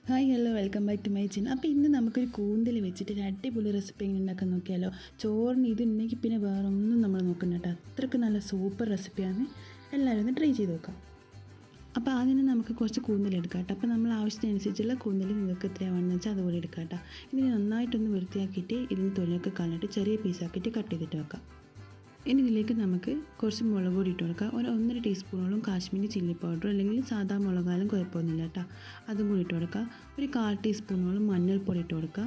Hi hello welcome back to my channel. അപ്പോൾ ഇന്ന് നമുക്കൊരു കൂന്തൽ വെച്ചിട്ട് ഒരു അടിപൊളി റെസിപ്പി എങ്ങനെ ഉണ്ടാക്കാൻ നോക്കിയാലോ. ചോറിന് ഇതുണ്ടെങ്കിൽ പിന്നെ വേറെ ഒന്നും നമ്മൾ നോക്കണ്ട കേട്ടോ. അത്രയ്ക്ക് നല്ല സൂപ്പർ റെസിപ്പിയാണ്. എല്ലാവരും ഒന്ന് ട്രൈ ചെയ്ത് നോക്കാം. അപ്പോൾ അതിന് നമുക്ക് കുറച്ച് കൂന്തലെടുക്കാം കേട്ടോ. അപ്പോൾ നമ്മൾ ആവശ്യത്തിനനുസരിച്ചുള്ള കൂന്തൽ നിങ്ങൾക്ക് എത്രയാണെന്ന് വെച്ചാൽ അതുപോലെ എടുക്കാം കേട്ടോ. ഇതിന് നന്നായിട്ടൊന്ന് വൃത്തിയാക്കിയിട്ട് ഇതിന് തൊലിയൊക്കെ കളഞ്ഞിട്ട് ചെറിയ പീസാക്കിയിട്ട് കട്ട് ചെയ്തിട്ട് വെക്കാം. ഇനി ഇതിലേക്ക് നമുക്ക് കുറച്ച് മുളക് പൊടി ഇട്ട് കൊടുക്കാം. ഒരു 1.5 ടീസ്പൂണോളം കാശ്മീരി ചില്ലി പൗഡർ അല്ലെങ്കിൽ സാധാ മുളകാലും കുഴപ്പമൊന്നുമില്ല കേട്ടോ. അതും കൂടി ഇട്ട് കൊടുക്കുക. ഒരു 1/4 ടീസ്പൂണോളം മഞ്ഞൾപ്പൊടി ഇട്ട് കൊടുക്കുക.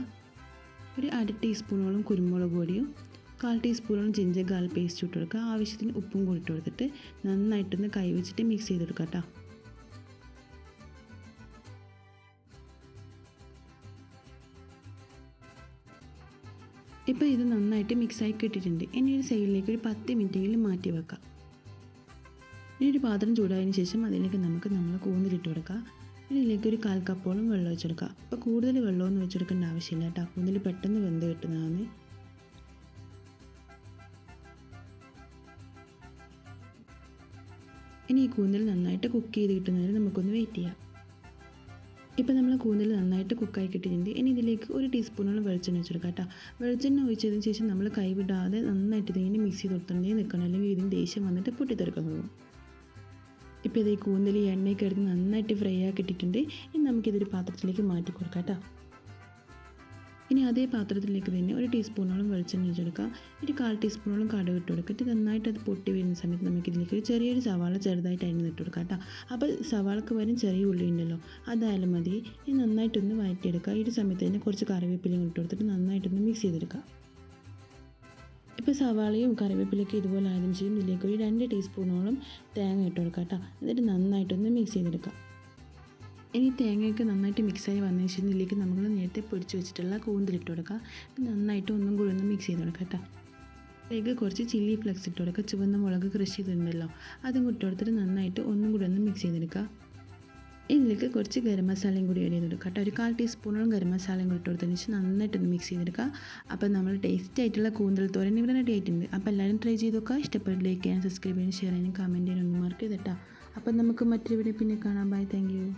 ഒരു 1/2 ടീസ്പൂണോളം കുരുമുളക് പൊടിയും 1/4 ടീസ്പൂണോളം ജിഞ്ചർ ഗാർലിക് പേസ്റ്റ് ഇട്ട് കൊടുക്കുക. ആവശ്യത്തിന് ഉപ്പും കൂടി ഇട്ട് കൊടുത്തിട്ട് നന്നായിട്ടൊന്ന് കൈ വെച്ചിട്ട് മിക്സ് ചെയ്തെടുക്കുക കേട്ടോ. ഇപ്പോൾ ഇത് നന്നായിട്ട് മിക്സായി കിട്ടിയിട്ടുണ്ട്. ഇനി ഒരു സൈഡിലേക്ക് ഒരു 10 മിനിറ്റെങ്കിലും മാറ്റി വെക്കാം. ഇനി ഒരു പാത്രം ചൂടായതിന് ശേഷം അതിലേക്ക് നമ്മൾ കൂന്തലിട്ട് കൊടുക്കാം. ഇനി ഇതിലേക്ക് ഒരു 1/4 കപ്പോളം വെള്ളം വെച്ചെടുക്കാം. അപ്പോൾ കൂടുതൽ വെള്ളമൊന്നും വെച്ചെടുക്കേണ്ട ആവശ്യമില്ല കേട്ടോ. കൂന്തൽ പെട്ടെന്ന് വെന്ത് കിട്ടുന്നതാണ്. ഇനി ഈ കൂന്തൽ നന്നായിട്ട് കുക്ക് ചെയ്ത് കിട്ടുന്നതിന് നമുക്കൊന്ന് വെയിറ്റ് ചെയ്യാം. ഇപ്പോൾ നമ്മൾ കൂന്തൽ നന്നായിട്ട് കുക്കായി കിട്ടിയിട്ടുണ്ട്. ഇനി ഇതിലേക്ക് 1 ടീസ്പൂണോളം വെളിച്ചെണ്ണ വെച്ചെടുക്കാം കേട്ടോ. വെളിച്ചെണ്ണ ഒഴിച്ചതിന് ശേഷം നമ്മൾ കൈവിടാതെ നന്നായിട്ട് ഇതിങ്ങനെ മിക്സ് ചെയ്ത് കൊടുത്തിട്ടുണ്ടെങ്കിൽ നിൽക്കണം, അല്ലെങ്കിൽ ഇതിന് ദേഷ്യം വന്നിട്ട് പൊട്ടിത്തെറിക്കാൻ പോകും. ഇപ്പോൾ ഇത് ഈ കൂന്തൽ ഈ എണ്ണയൊക്കെ എടുത്ത് നന്നായിട്ട് ഫ്രൈ ആക്കിയിട്ടിട്ടുണ്ട്. ഇനി നമുക്കിതൊരു പാത്രത്തിലേക്ക് മാറ്റി കൊടുക്കാം കേട്ടോ. ഇനി അതേ പാത്രത്തിലേക്ക് തന്നെ 1 ടീസ്പൂണോളം വെളിച്ചെണ്ണ ഒഴിച്ചെടുക്കുക. ഒരു 1/4 ടീസ്പൂണോളം കടുക് ഇട്ട് കൊടുത്തിട്ട് നന്നായിട്ട് അത് പൊട്ടി വരുന്ന സമയത്ത് നമുക്കിതിലേക്ക് ഒരു ചെറിയൊരു സവാള ചെറുതായിട്ട് അരിഞ്ഞ് ഇട്ട് കൊടുക്കാം കേട്ടോ. അപ്പോൾ സവാളക്ക് വരും ചെറിയ ഉള്ളി ഉണ്ടല്ലോ, അതായാലും മതി. ഇനി നന്നായിട്ടൊന്ന് വഴറ്റിയെടുക്കുക. ഈ ഒരു സമയത്ത് തന്നെ കുറച്ച് കറിവേപ്പിലയും ഇട്ട് കൊടുത്തിട്ട് നന്നായിട്ടൊന്ന് മിക്സ് ചെയ്തെടുക്കുക. ഇപ്പോൾ സവാളയും കറിവേപ്പിലയൊക്കെ ഇതുപോലെ ആദ്യം ചെയ്യും. ഇതിലേക്ക് ഒരു 2 ടീസ്പൂണോളം തേങ്ങ ഇട്ട് കൊടുക്കുക കേട്ടോ. എന്നിട്ട് നന്നായിട്ടൊന്ന് മിക്സ് ചെയ്തെടുക്കുക. ഇനി തേങ്ങയൊക്കെ നന്നായിട്ട് മിക്സായി വന്നതിന് ശേഷം ഇതിലേക്ക് നമ്മൾ നേരത്തെ പൊടിച്ച് വെച്ചിട്ടുള്ള കൂന്തലിട്ട് കൊടുക്കുക. നന്നായിട്ട് ഒന്നും കൂടി ഒന്ന് മിക്സ് ചെയ്ത് കൊടുക്കുക കേട്ടോ. ഇതിലേക്ക് കുറച്ച് ചില്ലി ഫ്ലെക്സ് ഇട്ട് കൊടുക്കുക. ചുവന്ന മുളക് ക്രഷ് ചെയ്തിട്ടുണ്ടല്ലോ, അതും ഇട്ട് കൊടുത്തിട്ട് നന്നായിട്ട് ഒന്നും കൂടി ഒന്ന് മിക്സ് ചെയ്തെടുക്കുക. ഇതിലേക്ക് കുറച്ച് ഗരം മസാലയും കൂടി ആഡ് ചെയ്തെടുക്കുക കേട്ടോ. ഒരു 1/4 ടീസ്പൂണോളം ഗരം മസാലയും കൂടി ഇട്ട് കൊടുത്തതിന് ശേഷം നന്നായിട്ടൊന്ന് മിക്സ് ചെയ്തെടുക്കുക. അപ്പോൾ നമ്മൾ ടേസ്റ്റ് ആയിട്ടുള്ള കൂന്തൽ തോരൻ ഇവിടെ റെഡി ആയിട്ടുണ്ട്. അപ്പോൾ എല്ലാവരും ട്രൈ ചെയ്ത് നോക്കുക. ഇഷ്ടപ്പെട്ട് ലൈക്ക് ചെയ്യാനും സബ്സ്ക്രൈബ് ചെയ്യാനും ഷെയർ ചെയ്യാനും കമൻറ്റ് ചെയ്യാനും ഒന്നും മറക്കരുത് കേട്ടോ. അപ്പോൾ നമുക്ക് മറ്റൊരു വീഡിയോ പിന്നെ കാണാം. Bye, thank U.